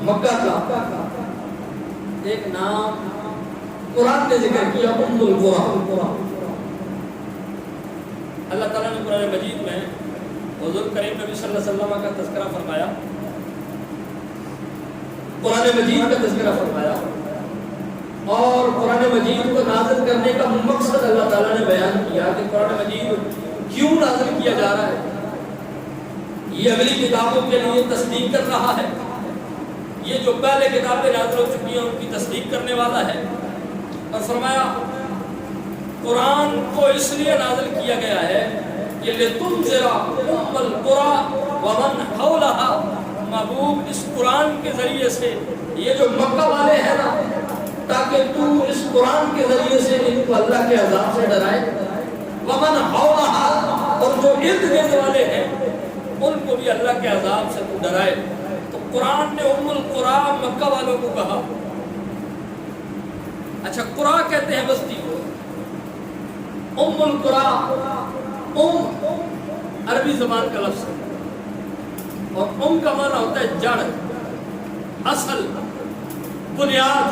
مکہ کا ایک نام قرآن نے ذکر کیا، ام القرى۔ اللہ تعالیٰ نے قرآن مجید میں حضور کریم نبی صلی اللہ علیہ وسلم کا تذکرہ فرمایا، قرآن مجید کا تذکرہ فرمایا، اور قرآن مجید کو نازل کرنے کا مقصد اللہ تعالیٰ نے بیان کیا کہ قرآن مجید کیوں نازل کیا جا رہا ہے۔ یہ اگلی کتابوں کے لیے تصدیق کر رہا ہے، یہ جو پہلے کتابیں نازل ہو چکی ہیں ان کی تصدیق کرنے والا ہے۔ اور فرمایا قرآن کو اس لیے نازل کیا گیا ہے کہ لِتُنذِرَ أُمَّ الْقُرَىٰ وَمَنْ حَوْلَهَا، محبوب اس قرآن کے ذریعے سے یہ جو مکہ والے ہیں نا، تاکہ تو اس قرآن کے ذریعے سے ان کو اللہ کے عذاب سے ڈرائے، وَمَنْ حَوْلَهَا، اور جو ارد گرد والے ہیں ان کو بھی اللہ کے عذاب سے تو ڈرائے۔ تو قرآن نے ام القرى مکہ والوں کو کہا۔ اچھا، قرآ کہتے ہیں بستی کو، ام القرى ام عربی زبان کا لفظ ہے، اور ام کا معنی ہوتا ہے جڑ، اصل، بنیاد۔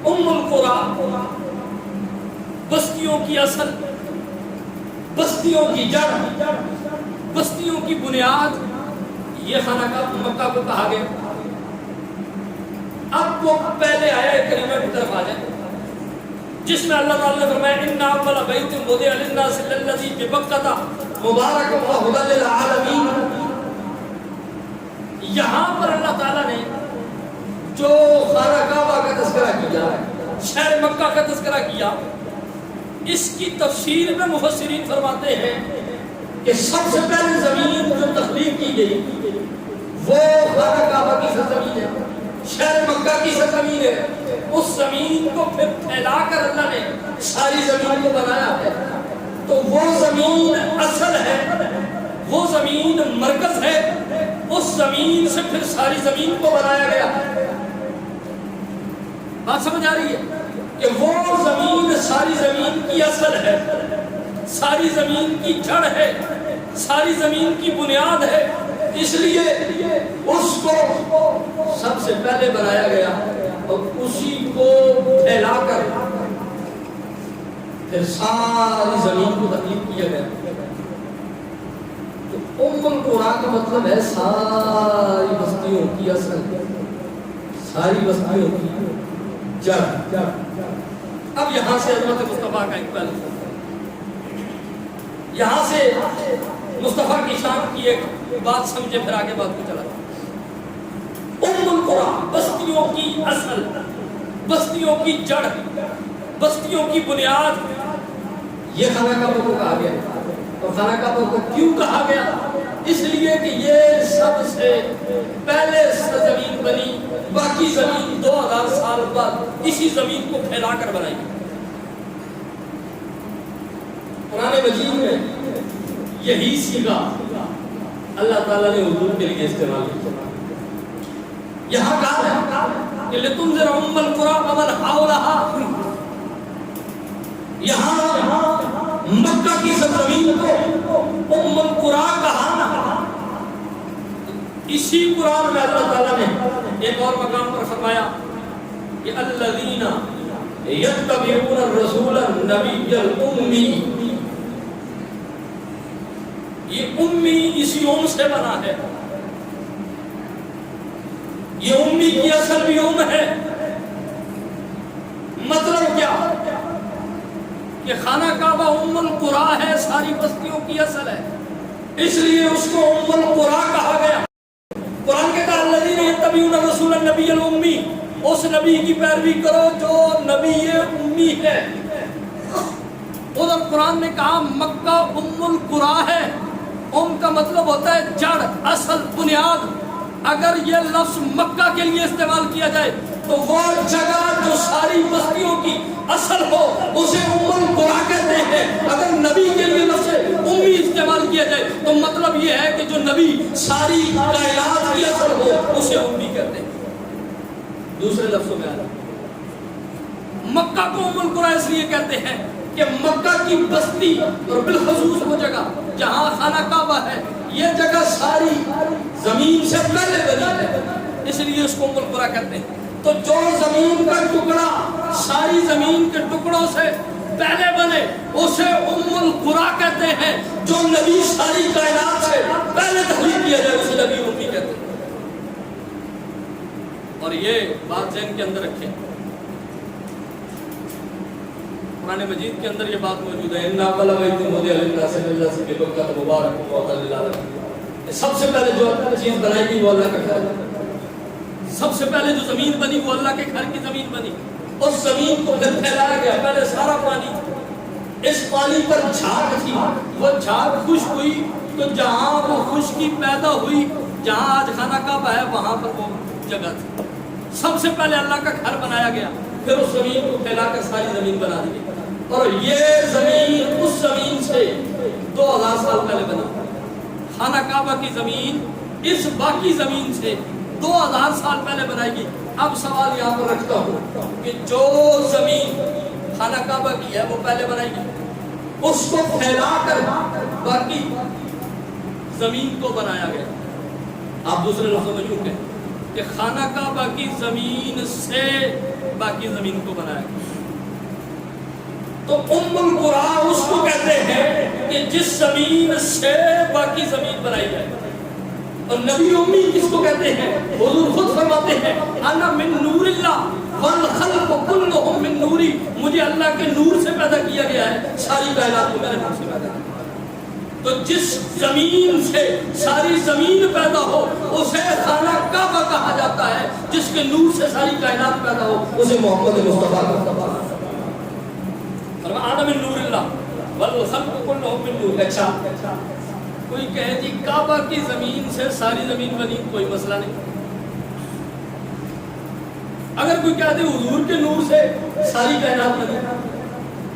ام القرى بستیوں کی اصل، بستیوں کی جڑ، بستیوں کی بنیاد، یہ خانہ کعبہ مکہ کو کہا گیا۔ اب وہ پہلے آیا کریمہ کی طرف آ جائے جس میں اللہ تعالیٰ نے فرمایا اِنَّ أَوَّلَ بَيْتٍ وُضِعَ لِلنَّاسِ لَلَّذِي بِبَكَّةَ مُبَارَكًا وَهُدًى لِلْعَالَمِينَ۔ یہاں پر اللہ تعالیٰ نے جو خانہ کعبہ کا تذکرہ کیا، شہر مکہ کا تذکرہ کیا، اس کی تفسیر میں مفسرین فرماتے ہیں کہ سب سے پہلے زمین جو تخلیق کی گئی وہ خانہ کعبہ کی سرزمین ہے، شہر مکہ کی سرزمین ہے۔ اس زمین کو پھر پھیلا کر اللہ نے ساری زمین کو بنایا ہے، تو وہ زمین اصل ہے، وہ زمین مرکز ہے، اس زمین سے پھر ساری زمین کو بنایا گیا۔ بات سمجھ آ رہی ہے کہ وہ زمین ساری زمین کی اصل ہے، ساری زمین کی جڑ ہے، ساری زمین کی بنیاد ہے، اس لیے اس کو سب سے پہلے بنایا گیا اور اسی کو پھیلا کر پھر ساری زمین کو تخلیق کیا گیا۔ تو ام القرى کا مطلب ہے ساری بستیوں کی اصل، ساری بستیوں کی جڑ۔ اب یہاں سے عظمت مصطفیٰ کا ایک پہلو، یہاں سے مصطفیٰ کی شان کی ایک بات سمجھے، پھر آگے بات کو چلا۔ ام القرى بستیوں کی اصل، بستیوں کی جڑ، بستیوں کی بنیاد، یہ خانہ کعبہ کو کہا گیا۔ اور خانہ کعبہ کو کیوں کہا گیا؟ اس لیے کہ یہ سب سے پہلے زمین بنی، باقی زمین 2000 سال بعد اسی زمین کو پھیلا کر بنائی گئی۔ قرآن مجید میں یہی صیغہ اللہ تعالیٰ نے حضور کے لیے استعمال کیا۔ یہاں کہا ہے کہ لِتُنذِرَ أُمَّ الْقُرَىٰ وَمَنْ حَوْلَهَا، یہاں مکہ کی سرزمین کو ام القرى کہا نا۔ اسی قرآن میں اللہ تعالیٰ نے ایک اور مقام پر فرمایا کہ الَّذِينَ يَتَّبِعُونَ الرَّسُولَ النَّبِيَّ الْأُمِّيَّ، یہ امی اسی ام سے بنا ہے، یہ امی کی اصل بھی ام ہے۔ مطلب کیا کہ خانہ کعبہ ام القرى ہے، ساری بستیوں کی اصل ہے، اس لیے اس کو ام القرى کہا گیا۔ قرآن کہتا ہے الذین یتبعون الرسول النبی الامی، اس نبی کی پیروی کرو جو نبی امی ہے۔ ادھر قرآن نے کہا مکہ ام القرى ہے، ام کا مطلب ہوتا ہے جڑ، اصل، بنیاد۔ اگر یہ لفظ مکہ کے لیے استعمال کیا جائے تو وہ جگہ جو ساری بستیوں کی اصل ہو اسے ام القرى کہتے ہیں۔ اگر نبی کے لیے لفظ امی استعمال کیا جائے تو مطلب یہ ہے کہ جو نبی ساری کائنات کی اصل ہو اسے امی کہتے ہیں۔ دوسرے لفظوں میں مکہ کو ام القرى اس لیے کہتے ہیں کہ مکہ کی بستی اور بالخصوص وہ جگہ جہاں خانہ کعبہ ہے، یہ جگہ ساری زمین سے پہلے بنی ہے، اس لیے اس کو ام القریٰ کہتے ہیں۔ تو جو زمین کا ٹکڑا ساری زمین کے ٹکڑوں سے پہلے بنے اسے ام القریٰ کہتے ہیں۔ جو نبی ساری کائنات سے پہلے تخلیق کیا جائے اسے نبی امی کہتے ہیں۔ اور یہ بات ذہن کے اندر رکھیں، قرآن مجید کے اندر یہ بات موجود ہے، اِنَّا بَلَوَيْتُمْ وَدِيَ لِلنَّاسِ لِلَّهِ بِبَكَّةَ مُبَارَكٌ وَهُدًى لِلْعَالَمِينَ۔ سب سے پہلے جو چیز بنائی گئی وہ اللہ کا گھر ہے۔ سب سے پہلے جو زمین بنی وہ اللہ کے گھر کی زمین بنی۔ اس زمین کو پھر پھیلایا گیا، پہلے سارا پانی، اس پانی پر جھاگ تھی، وہ جھاگ خشک ہوئی تو جہاں وہ خشکی پیدا ہوئی، جہاں آج خانہ کعبہ ہے وہاں پر وہ جگہ تھی۔ سب سے پہلے اللہ کا گھر بنایا گیا، پھر اس زمین کو پھیلا کر ساری زمین بنا دی گئی۔ اور یہ زمین اس زمین سے 2000 سال پہلے بنا۔ خانہ کعبہ کی زمین اس باقی زمین سے 2000 سال پہلے بنائی گئی۔ اب سوال یہاں پر رکھتا ہوں کہ جو زمین خانہ کعبہ کی ہے وہ پہلے بنائی گئی، اس کو پھیلا کر باقی زمین کو بنایا گیا۔ آپ دوسرے لفظوں میں یوں کہیں کہ خانہ کعبہ کی زمین سے باقی زمین کو بنایا گیا۔ تو ام القریٰ اس کو کہتے ہیں کہ جس زمین سے باقی زمین بنائی جائے۔ اور نبی امی کس کو کہتے ہیں؟ حضور خود فرماتے ہیں انا من نور اللہ والخلق کلہم من نوری، مجھے اللہ کے نور سے پیدا کیا گیا ہے، ساری کائنات کو میں نے نور سے پیدا کیا۔ تو جس زمین سے ساری زمین پیدا ہو اسے خانہ کعبہ کہا جاتا ہے، جس کے نور سے ساری کائنات پیدا ہو اسے محمد مصطفیٰ کہا۔ انا من نور اللہ والخلق کلہم من نور۔ اچھا کوئی کہے جی کعبہ کی زمین سے ساری زمین بنی، کوئی مسئلہ نہیں۔ اگر کوئی کہتے حضور کے نور سے ساری کائنات بنی،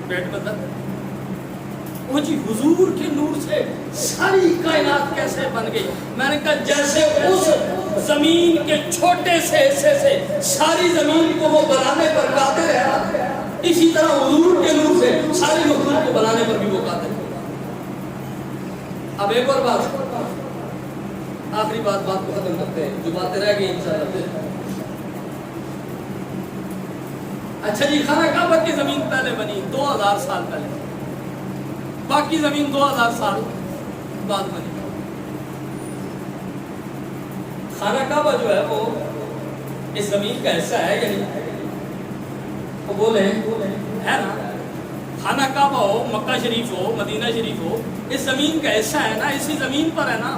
پیٹ میں درد، وہ جی حضور کے نور سے ساری کائنات کیسے بن گئی؟ میں نے کہا جیسے اس زمین کے چھوٹے سے حصے سے ساری زمین کو وہ بنانے پر قادر ہے، اسی طرح حضور کے نور سے ساری مخلوق کو بنانے پر بھی وہ قادر ہے۔ اب ایک اور بات، آخری بات کو ختم کرتے ہیں، جو باتیں رہ گئی انشاءاللہ۔ اچھا جی خانہ کعبہ کی زمین پہلے بنی 2000 سال پہلے، باقی زمین 2000 سال بعد بنی۔ خانہ کعبہ جو ہے وہ اس زمین کا حصہ ہے یا نہیں؟ وہ بولیں ہے نا، خانہ کعبہ ہو، مکہ شریف ہو، مدینہ شریف ہو، اس زمین کا حصہ ہے نا، اسی زمین پر ہے نا،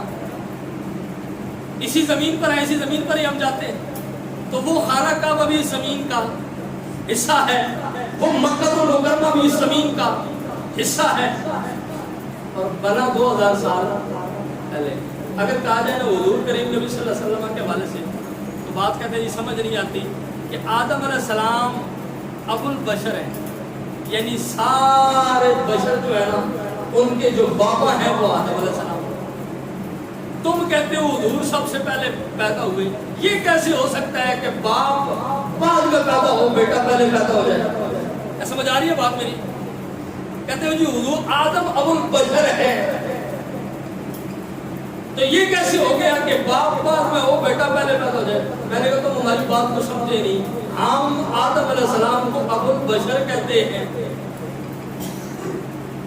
اسی زمین پر ہے، اسی زمین پر ہی ہم جاتے ہیں۔ تو وہ خانہ کعبہ بھی اس زمین کا حصہ ہے، وہ مکہ المکرمہ بھی اس زمین کا حصہ ہے، اور بنا 2000 سال پہلے۔ اگر کہا جائے نا حضور کریم نبی صلی اللہ علیہ وسلم کے حوالے سے تو بات کہتے ہیں جی سمجھ نہیں آتی کہ آدم علیہ السلام ابو البشر ہیں، یعنی سارے بشر جو ہے نا ان کے جو بابا ہیں وہ آدم علیہ السلام۔ تم کہتے ہو حضور سب سے پہلے پیدا ہوئے، یہ کیسے ہو سکتا ہے کہ باپ بعد میں پیدا ہو، بیٹا پہلے پیدا ہو جائے؟ سمجھ آ رہی ہے بات میری؟ کہتے ہو جی حضور آدم ابو البشر ہے، تو یہ کیسے ہو گیا کہ باپ بعد میں ہو، بیٹا پہلے پیدا ہو جائے؟ میں نے کہا تم ہماری بات کو سمجھے نہیں، ہم آدم علیہ السلام کو ابو البشر کہتے ہیں،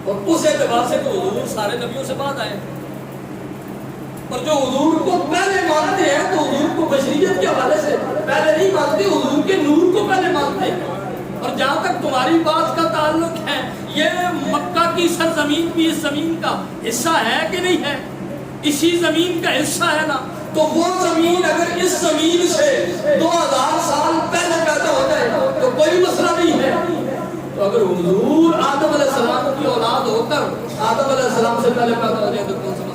اور اس اعتبار سے تو حضور سارے نبیوں سے بعد آئے، اور جو حضور کو پہلے مانتے ہیں تو حضور کو بشریت کے حوالے سے پہلے نہیں مانتے، حضور کے نور کو پہلے مانتے ہیں۔ اور جہاں تک تمہاری بات کا تعلق ہے، یہ مکہ کی سرزمین بھی اس زمین کا حصہ ہے کہ نہیں ہے؟ اسی زمین کا حصہ ہے نا، تو وہ زمین اگر اس زمین سے 2000 سال پہلے پیدا ہو جائے تو کوئی مسئلہ نہیں ہے۔ تو اگر حضور آدم علیہ السلام کی اولاد ہو کر آدم علیہ السلام سے پہلے پیدا ہو جائے تو کون سا مسئلہ؟